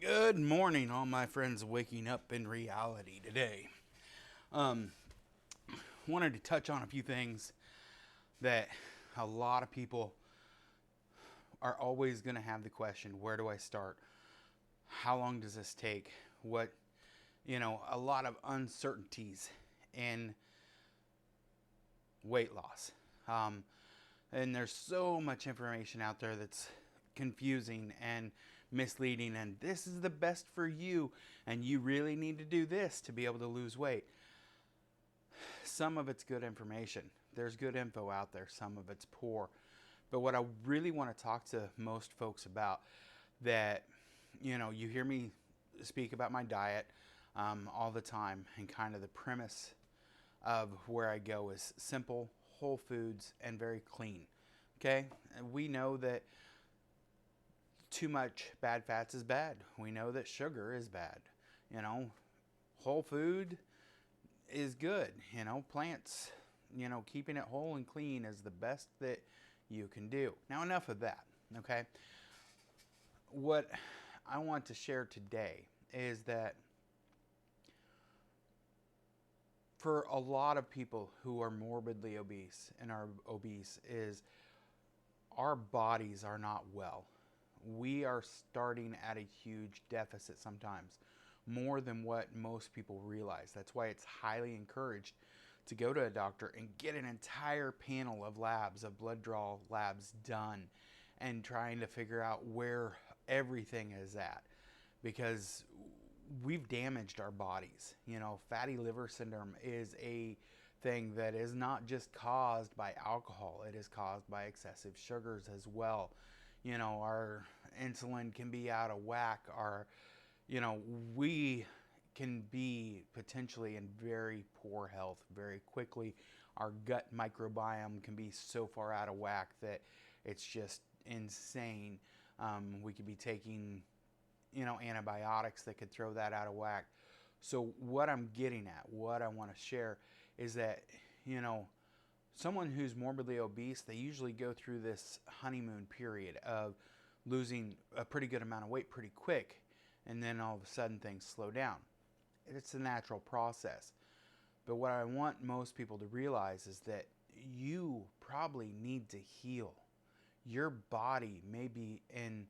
Good morning, all my friends waking up in reality today. Um, Wanted to touch on a few things that a lot of people are always going to have the question, where do I start? How long does this take? A lot of uncertainties in weight loss. Um, and there's so much information out there that's confusing and misleading, and this is the best for you, and you really need to do this to be able to lose weight. Some of it's good information. There's good info out there. Some of it's poor. But what I really want to talk to most folks about, that, you hear me speak about my diet all the time, and kind of the premise of where I go is simple, whole foods, and very clean. Okay? And we know that too much bad fats is bad. We know that sugar is bad. You know, whole food is good. Plants, keeping it whole and clean is the best that you can do. Now, enough of that, okay? What I want to share today is that for a lot of people who are morbidly obese and are obese, is our bodies are not well. We are starting at a huge deficit sometimes, more than what most people realize. That's why it's highly encouraged to go to a doctor and get an entire panel of labs, of blood draw labs done, and trying to figure out where everything is at, because we've damaged our bodies. Fatty liver syndrome is a thing that is not just caused by alcohol, it is caused by excessive sugars as well. Our insulin can be out of whack. We can be potentially in very poor health very quickly. Our gut microbiome can be so far out of whack that it's just insane. We could be taking, antibiotics that could throw that out of whack. So what I'm getting at, what I want to share, is that, you know, someone who's morbidly obese, they usually go through this honeymoon period of losing a pretty good amount of weight pretty quick, and then all of a sudden things slow down. It's a natural process. But what I want most people to realize is that you probably need to heal. Your body may be in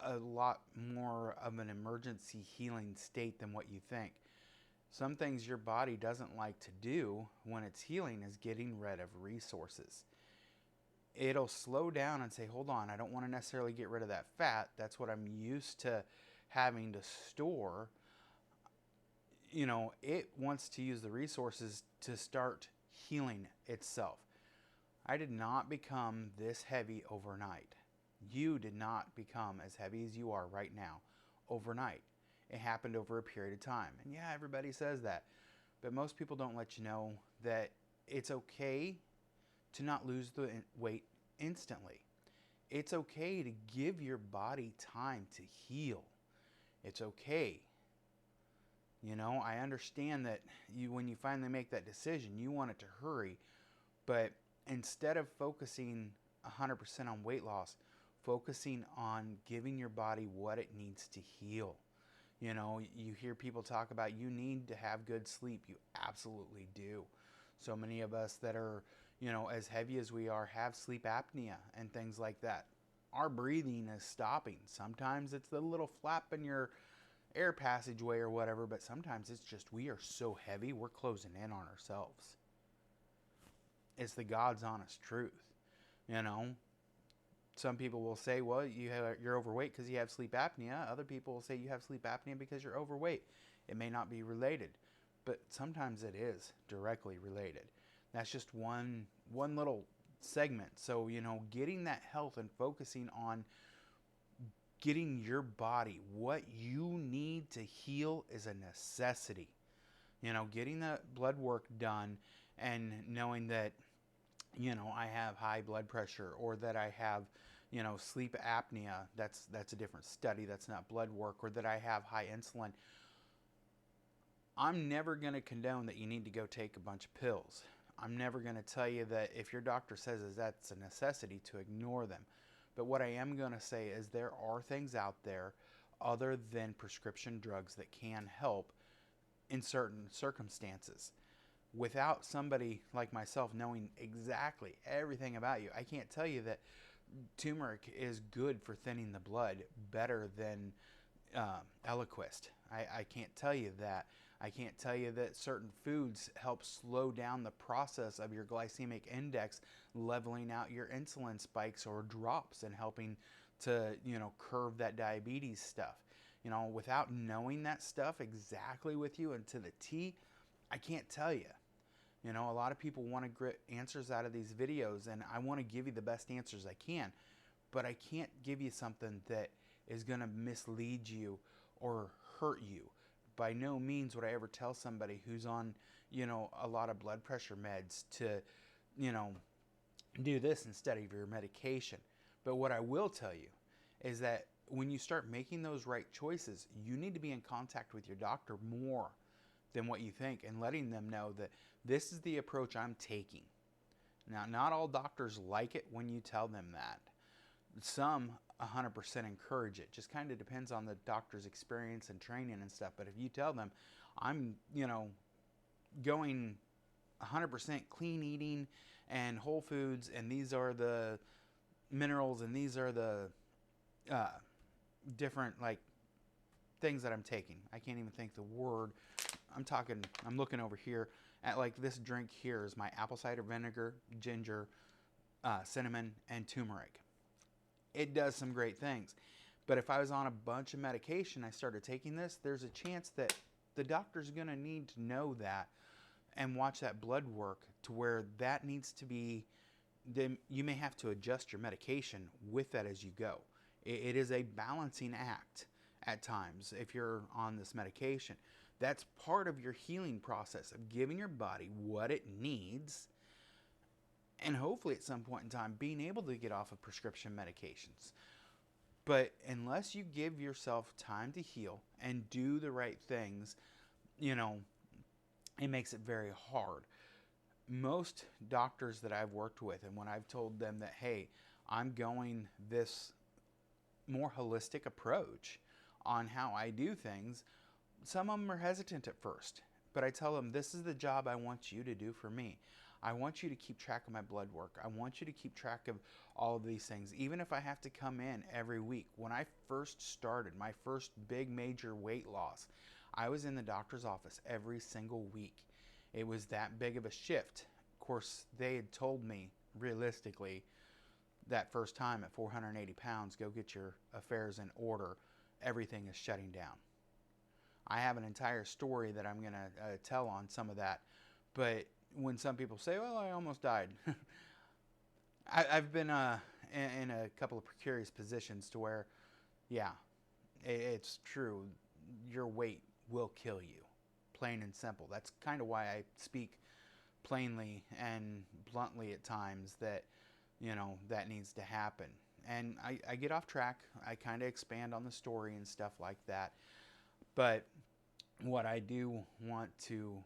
a lot more of an emergency healing state than what you think. Some things your body doesn't like to do when it's healing is getting rid of resources. It'll slow down and say, hold on, I don't want to necessarily get rid of that fat. That's what I'm used to having to store. It wants to use the resources to start healing itself. I did not become this heavy overnight. You did not become as heavy as you are right now overnight. It happened over a period of time. And yeah, everybody says that. But most people don't let you know that it's okay to not lose the weight instantly. It's okay to give your body time to heal. It's okay. I understand that when you finally make that decision, you want it to hurry. But instead of focusing 100% on weight loss, focusing on giving your body what it needs to heal. You hear people talk about you need to have good sleep. You absolutely do. So many of us that are, as heavy as we are, have sleep apnea and things like that. Our breathing is stopping. Sometimes it's the little flap in your air passageway or whatever, but sometimes it's just we are so heavy, we're closing in on ourselves. It's the God's honest truth. You know, some people will say, well, you're overweight because you have sleep apnea. Other people will say you have sleep apnea because you're overweight. It may not be related, but sometimes it is directly related. That's just one little segment. So, getting that health and focusing on getting your body what you need to heal is a necessity. Getting the blood work done and knowing that, I have high blood pressure, or that I have, sleep apnea. That's a different study. That's not blood work. Or that I have high insulin. I'm never going to condone that you need to go take a bunch of pills. I'm never going to tell you that if your doctor says that's a necessity to ignore them. But what I am going to say is there are things out there, other than prescription drugs that can help in certain circumstances. Without somebody like myself knowing exactly everything about you, I can't tell you that turmeric is good for thinning the blood better than Eliquist. I can't tell you that. I can't tell you that certain foods help slow down the process of your glycemic index, leveling out your insulin spikes or drops and helping to, curve that diabetes stuff. Without knowing that stuff exactly with you and to the T, I can't tell you. A lot of people want to get answers out of these videos, and I want to give you the best answers I can, but I can't give you something that is going to mislead you or hurt you. By no means would I ever tell somebody who's on, a lot of blood pressure meds to, do this instead of your medication. But what I will tell you is that when you start making those right choices, you need to be in contact with your doctor more than what you think and letting them know that this is the approach I'm taking. Now, not all doctors like it when you tell them that. Some 100% encourage it. Just kind of depends on the doctor's experience and training and stuff. But if you tell them, I'm, going 100% clean eating and whole foods, and these are the minerals and these are the different things that I'm taking. I can't even think the word. I'm looking over here at this drink here is my apple cider vinegar, ginger, cinnamon, and turmeric. It does some great things. But if I was on a bunch of medication, I started taking this, there's a chance that the doctor's going to need to know that and watch that blood work to where that needs to be, then you may have to adjust your medication with that as you go. It is a balancing act at times if you're on this medication. That's part of your healing process of giving your body what it needs, and hopefully at some point in time being able to get off of prescription medications. But unless you give yourself time to heal and do the right things, it makes it very hard. Most doctors that I've worked with, and when I've told them that, hey, I'm going this more holistic approach on how I do things, some of them are hesitant at first. But I tell them, this is the job I want you to do for me. I want you to keep track of my blood work. I want you to keep track of all of these things, even if I have to come in every week. When I first started my first big major weight loss, I was in the doctor's office every single week. It was that big of a shift. Of course, they had told me realistically that first time at 480 pounds, go get your affairs in order. Everything is shutting down. I have an entire story that I'm going to tell on some of that. But when some people say, well, I almost died. I've been in a couple of precarious positions to where, yeah, it's true. Your weight will kill you, plain and simple. That's kind of why I speak plainly and bluntly at times that, that needs to happen. And I get off track. I kind of expand on the story and stuff like that. But what I do want to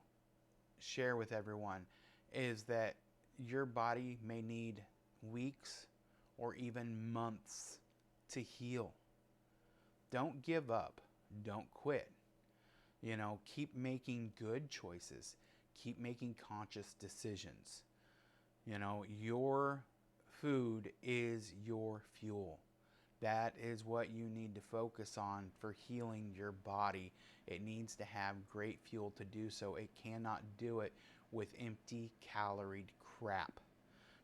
share with everyone is that your body may need weeks or even months to heal. Don't give up. Don't quit. Keep making good choices. Keep making conscious decisions. Your food is your fuel. That is what you need to focus on for healing your body. It needs to have great fuel to do so. It cannot do it with empty caloried crap.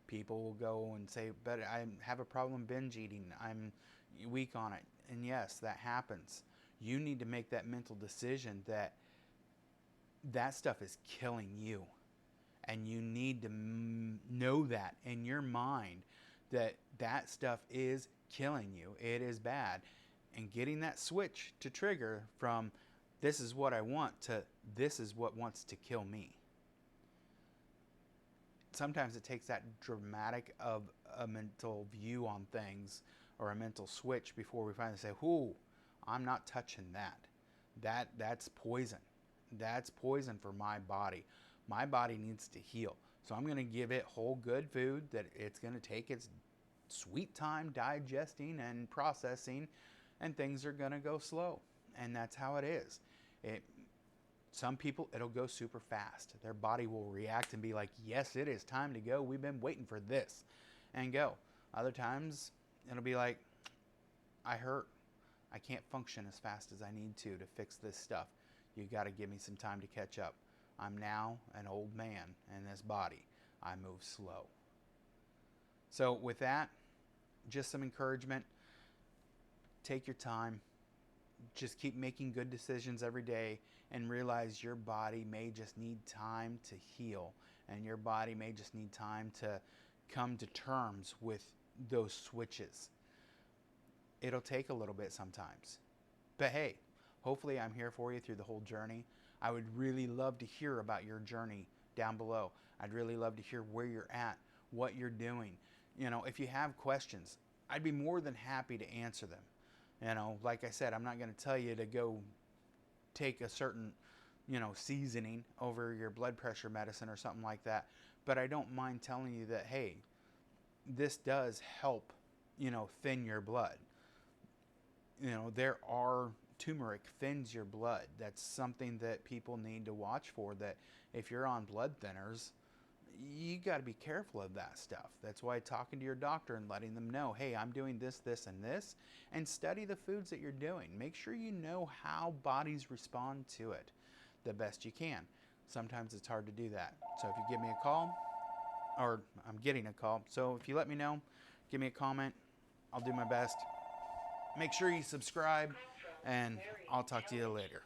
People will go and say, but I have a problem binge eating. I'm weak on it. And yes, that happens. You need to make that mental decision that that stuff is killing you. And you need to know that in your mind that that stuff is killing you. It is bad. And getting that switch to trigger from this is what I want to this is what wants to kill me. Sometimes it takes that dramatic of a mental view on things or a mental switch before we finally say, "Ooh, I'm not touching that. That's poison. That's poison for my body. My body needs to heal. So I'm going to give it whole good food that it's going to take its sweet time digesting and processing, and things are going to go slow. And that's how it is. Some people, it'll go super fast. Their body will react and be like, yes, it is time to go. We've been waiting for this, and go. Other times, it'll be like, I hurt. I can't function as fast as I need to fix this stuff. You got to give me some time to catch up. I'm now an old man in this body. I move slow. So with that, just some encouragement. Take your time. Just keep making good decisions every day, and realize your body may just need time to heal, and your body may just need time to come to terms with those switches. It'll take a little bit sometimes. But hey, hopefully I'm here for you through the whole journey. I would really love to hear about your journey down below. I'd really love to hear where you're at, what you're doing. You know, if you have questions, I'd be more than happy to answer them. You know, like I said, I'm not going to tell you to go take a certain, seasoning over your blood pressure medicine or something like that. But I don't mind telling you that, hey, this does help, thin your blood. There are turmeric thins your blood. That's something that people need to watch for, that if you're on blood thinners, you got to be careful of that stuff. That's why talking to your doctor and letting them know, hey, I'm doing this, this, and this, and study the foods that you're doing. Make sure you know how bodies respond to it the best you can. Sometimes it's hard to do that. So if you give me a call, or I'm getting a call, so if you let me know, give me a comment, I'll do my best. Make sure you subscribe, and I'll talk to you later.